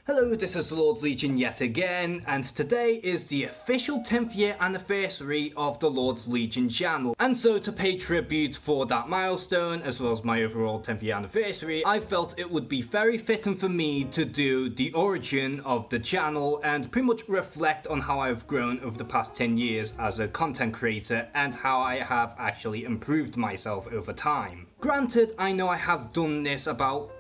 Hello, this is the Lord's Legion yet again, and today is the official 10th year anniversary of the Lord's Legion channel. And so to pay tribute for that milestone, as well as my overall 10th year anniversary, I felt it would be very fitting for me to do the origin of the channel and pretty much reflect on how I've grown over the past 10 years as a content creator and how I have actually improved myself over time. Granted, I know I have done this about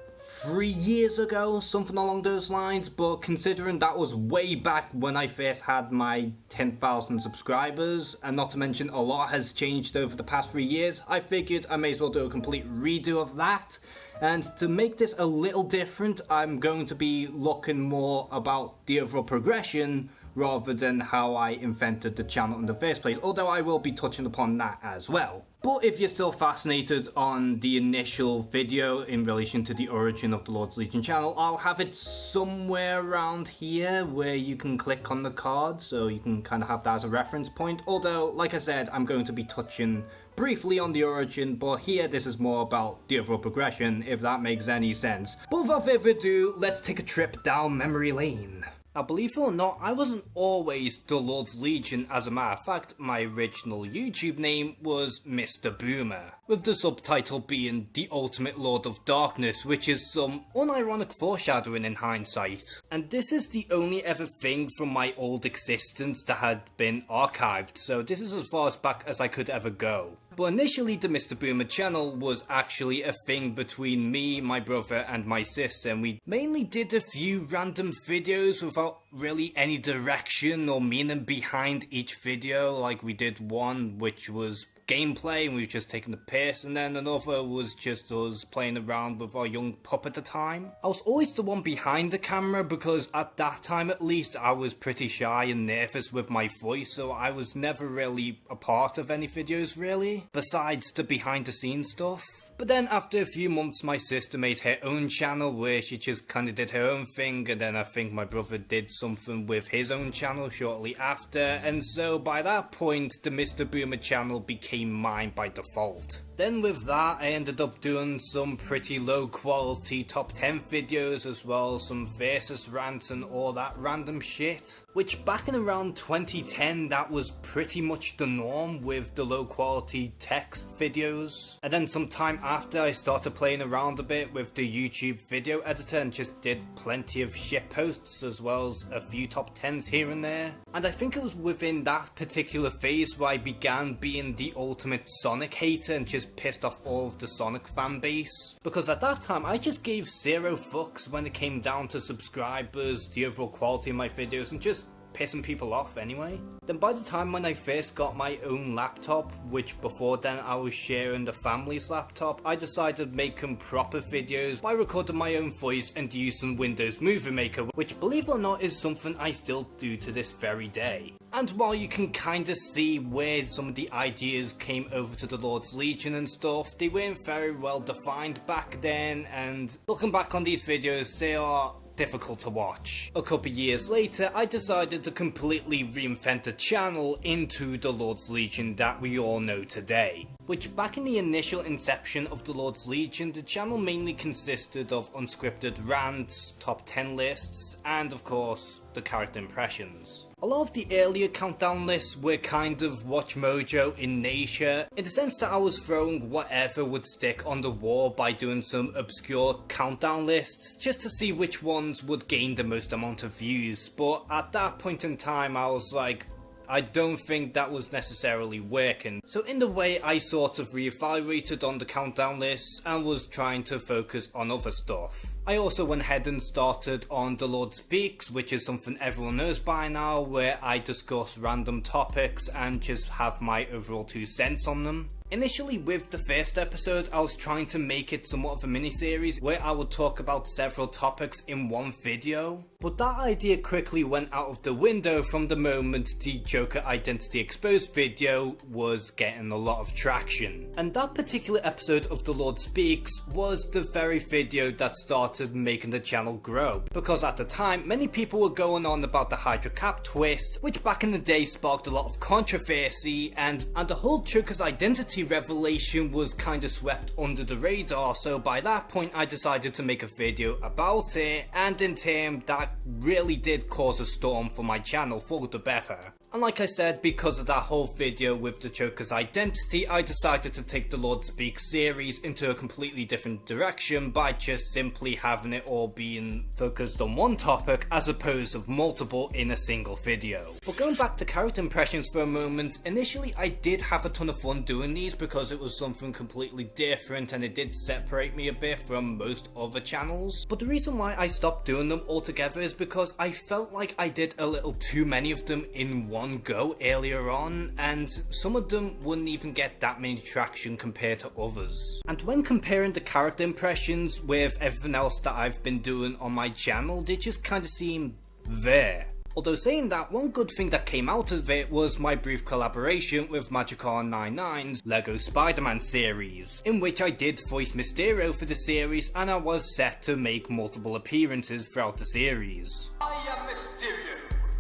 3 years ago, something along those lines, but considering that was way back when I first had my 10,000 subscribers, and not to mention a lot has changed over the past 3 years, I figured I may as well do a complete redo of that. And to make this a little different, I'm going to be looking more about the overall progression rather than how I invented the channel in the first place, although I will be touching upon that as well. But if you're still fascinated on the initial video in relation to the origin of the Lord's Legion channel, I'll have it somewhere around here where you can click on the card, so you can kind of have that as a reference point. Although, like I said, I'm going to be touching briefly on the origin, but here this is more about the overall progression, if that makes any sense. But without further ado, let's take a trip down memory lane. Now, believe it or not, I wasn't always the Lord's Legion. As a matter of fact, my original YouTube name was Mr. Boomer, with the subtitle being The Ultimate Lord of Darkness, which is some unironic foreshadowing in hindsight. And this is the only ever thing from my old existence that had been archived, so this is as far back as I could ever go. But initially the Mr. Boomer channel was actually a thing between me, my brother and my sister, and we mainly did a few random videos without really any direction or meaning behind each video. Like we did one which was gameplay and we were just taking the piss, and then another was just us playing around with our young pup at the time. I was always the one behind the camera because at that time at least I was pretty shy and nervous with my voice, so I was never really a part of any videos really, besides the behind the scenes stuff. But then after a few months my sister made her own channel where she just kinda did her own thing, and then I think my brother did something with his own channel shortly after, and so by that point the Mr. Boomer channel became mine by default. Then with that I ended up doing some pretty low quality top 10 videos as well, some versus rants and all that random shit. Which back in around 2010 that was pretty much the norm with the low quality text videos. And then sometime after I started playing around a bit with the YouTube video editor and just did plenty of shit posts as well as a few top 10s here and there. And I think it was within that particular phase where I began being the ultimate Sonic hater and just pissed off all of the Sonic fan base. Because at that time I just gave zero fucks when it came down to subscribers, the overall quality of my videos, and just pissing people off anyway. Then by the time when I first got my own laptop, which before then I was sharing the family's laptop, I decided making proper videos by recording my own voice and using Windows Movie Maker, which believe it or not is something I still do to this very day. And while you can kinda see where some of the ideas came over to the Lord's Legion and stuff, they weren't very well defined back then, and looking back on these videos, they are difficult to watch. A couple years later, I decided to completely reinvent the channel into the Lord's Legion that we all know today. Which back in the initial inception of the Lord's Legion, the channel mainly consisted of unscripted rants, top 10 lists, and of course, the character impressions. A lot of the earlier countdown lists were kind of Watch Mojo in nature, in the sense that I was throwing whatever would stick on the wall by doing some obscure countdown lists, just to see which ones would gain the most amount of views. But at that point in time I was like, I don't think that was necessarily working. So in the way I sort of reevaluated on the countdown lists and was trying to focus on other stuff. I also went ahead and started on The Lord Speaks, which is something everyone knows by now, where I discuss random topics and just have my overall 2 cents on them. Initially with the first episode, I was trying to make it somewhat of a mini-series where I would talk about several topics in one video. But that idea quickly went out of the window from the moment the Joker Identity Exposed video was getting a lot of traction. And that particular episode of The Lord Speaks was the very video that started making the channel grow. Because at the time, many people were going on about the Hydra Cap twist, which back in the day sparked a lot of controversy, and the whole Joker's Identity identity revelation was kind of swept under the radar, so by that point I decided to make a video about it, and in turn that really did cause a storm for my channel for the better. And like I said, because of that whole video with the Joker's identity, I decided to take the Lord Speak series into a completely different direction by just simply having it all being focused on one topic as opposed to multiple in a single video. But going back to character impressions for a moment, initially I did have a ton of fun doing these because it was something completely different and it did separate me a bit from most other channels. But the reason why I stopped doing them altogether is because I felt like I did a little too many of them in one go earlier on, and some of them wouldn't even get that many traction compared to others. And when comparing the character impressions with everything else that I've been doing on my channel, they just kind of seem there. Although saying that, one good thing that came out of it was my brief collaboration with Magicar99's LEGO SpiderMan series, in which I did voice Mysterio for the series and I was set to make multiple appearances throughout the series. I am Mysterio.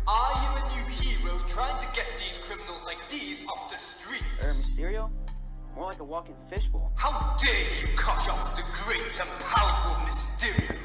I am a new hero trying to get these criminals like these off the street. Mysterio? More like a walking fishbowl. How dare you cut off the great and powerful Mysterio?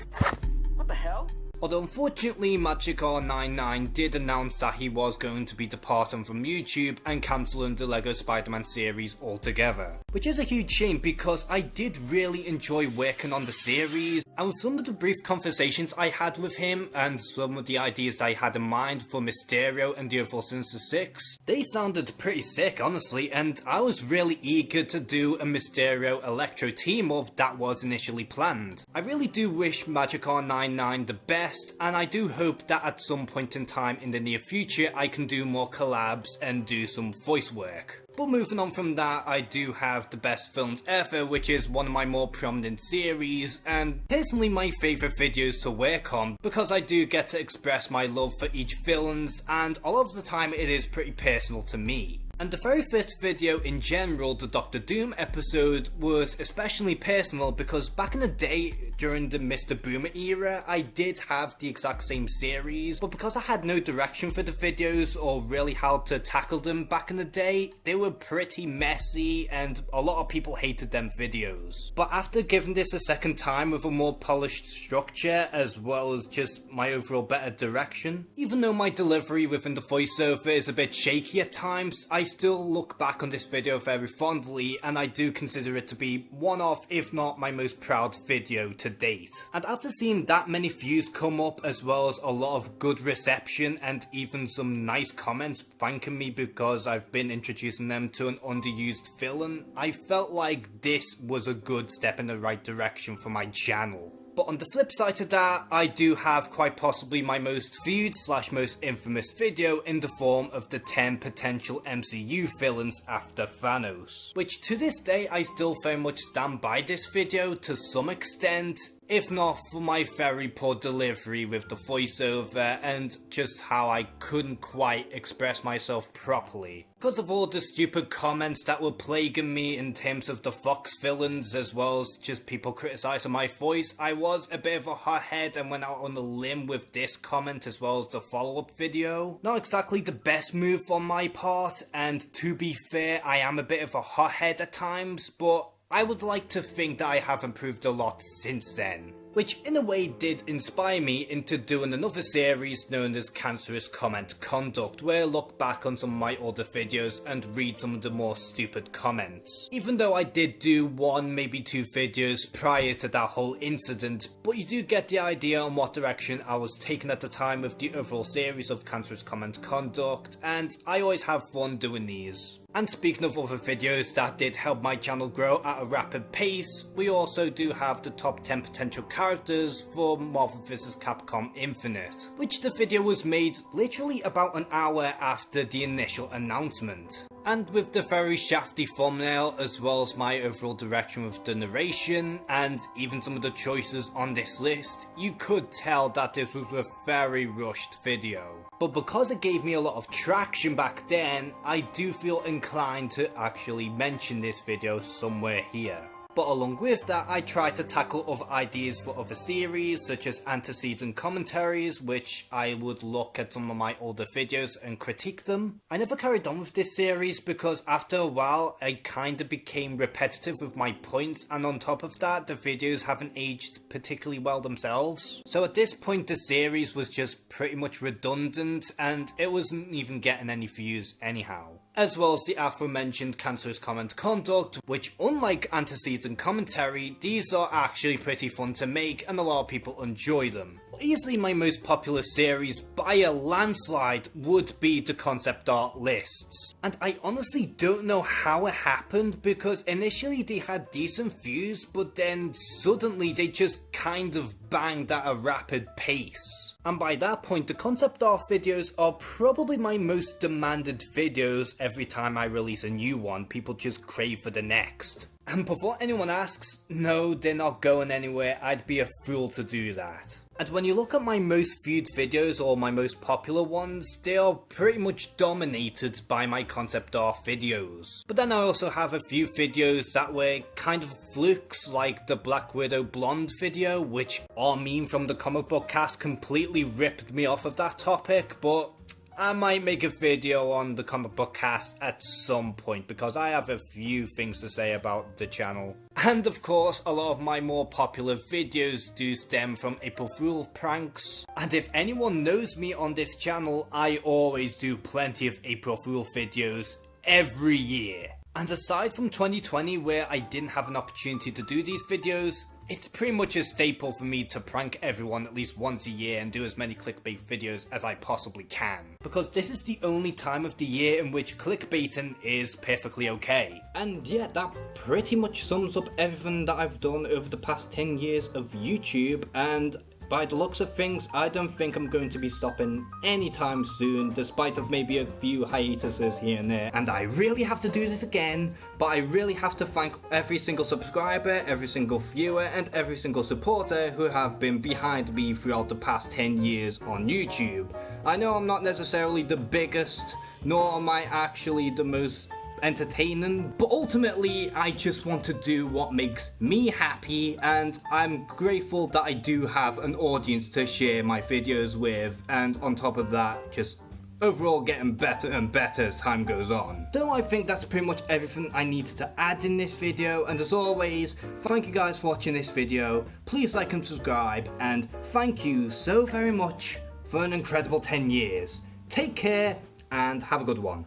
What the hell? Although unfortunately Magicar99 did announce that he was going to be departing from YouTube and cancelling the LEGO Spider-Man series altogether. Which is a huge shame because I did really enjoy working on the series, and with some of the brief conversations I had with him and some of the ideas that I had in mind for Mysterio and the overall Sinister Six, they sounded pretty sick honestly, and I was really eager to do a Mysterio Electro team up that was initially planned. I really do wish Magicar99 the best, and I do hope that at some point in time in the near future I can do more collabs and do some voice work. But moving on from that, I do have The Best Films Ever, which is one of my more prominent series, and personally my favourite videos to work on, because I do get to express my love for each villains, and a lot of the time it is pretty personal to me. And the very first video in general, the Doctor Doom episode, was especially personal because back in the day, during the Mr. Boomer era, I did have the exact same series, but because I had no direction for the videos or really how to tackle them back in the day, they were pretty messy and a lot of people hated them videos. But after giving this a second time with a more polished structure as well as just my overall better direction, even though my delivery within the voiceover is a bit shaky at times, I still look back on this video very fondly, and I do consider it to be one of, if not my most proud video to date. And after seeing that many views come up, as well as a lot of good reception and even some nice comments thanking me because I've been introducing them to an underused villain, I felt like this was a good step in the right direction for my channel. But on the flip side to that, I do have quite possibly my most viewed / most infamous video in the form of the 10 potential MCU villains after Thanos. Which to this day I still very much stand by this video to some extent, if not for my very poor delivery with the voiceover and just how I couldn't quite express myself properly. Because of all the stupid comments that were plaguing me in terms of the Fox villains, as well as just people criticising my voice, I was a bit of a hothead and went out on a limb with this comment as well as the follow-up video. Not exactly the best move on my part, and to be fair, I am a bit of a hothead at times, but I would like to think that I have improved a lot since then. Which in a way did inspire me into doing another series known as Cancerous Comment Conduct, where I look back on some of my older videos and read some of the more stupid comments. Even though I did do one, maybe two videos prior to that whole incident, but you do get the idea on what direction I was taking at the time with the overall series of Cancerous Comment Conduct, and I always have fun doing these. And speaking of other videos that did help my channel grow at a rapid pace, we also do have the top 10 potential characters for Marvel vs. Capcom Infinite, which the video was made literally about an hour after the initial announcement. And with the very shafty thumbnail, as well as my overall direction with the narration, and even some of the choices on this list, you could tell that this was a very rushed video. But because it gave me a lot of traction back then, I do feel inclined to actually mention this video somewhere here. But along with that, I try to tackle other ideas for other series, such as antecedent commentaries, which I would look at some of my older videos and critique them. I never carried on with this series because after a while, I kinda became repetitive with my points, and on top of that, the videos haven't aged particularly well themselves. So at this point, the series was just pretty much redundant, and it wasn't even getting any views anyhow. As well as the aforementioned cancerous comment conduct, which unlike antecedent commentary, these are actually pretty fun to make and a lot of people enjoy them. Easily my most popular series by a landslide would be the concept art lists. And I honestly don't know how it happened, because initially they had decent views, but then suddenly they just kind of banged at a rapid pace. And by that point, the concept art videos are probably my most demanded videos. Every time I release a new one, people just crave for the next. And before anyone asks, no, they're not going anywhere. I'd be a fool to do that. And when you look at my most viewed videos, or my most popular ones, they are pretty much dominated by my concept art videos. But then I also have a few videos that were kind of flukes, like the Black Widow Blonde video, which Armin from the comic book cast completely ripped me off of that topic, but I might make a video on the comic book cast at some point, because I have a few things to say about the channel. And of course, a lot of my more popular videos do stem from April Fool pranks. And if anyone knows me on this channel, I always do plenty of April Fool videos every year. And aside from 2020, where I didn't have an opportunity to do these videos, it's pretty much a staple for me to prank everyone at least once a year and do as many clickbait videos as I possibly can. Because this is the only time of the year in which clickbaiting is perfectly okay. And yeah, that pretty much sums up everything that I've done over the past 10 years of YouTube, and by the looks of things, I don't think I'm going to be stopping anytime soon, despite of maybe a few hiatuses here and there. And I really have to do this again, but I really have to thank every single subscriber, every single viewer, and every single supporter who have been behind me throughout the past 10 years on YouTube. I know I'm not necessarily the biggest, nor am I actually the most entertaining, but ultimately I just want to do what makes me happy, and I'm grateful that I do have an audience to share my videos with, and on top of that, just overall getting better and better as time goes on. So I think that's pretty much everything I needed to add in this video, and as always, thank you guys for watching this video. Please like and subscribe, and thank you so very much for an incredible 10 years. Take care and have a good one.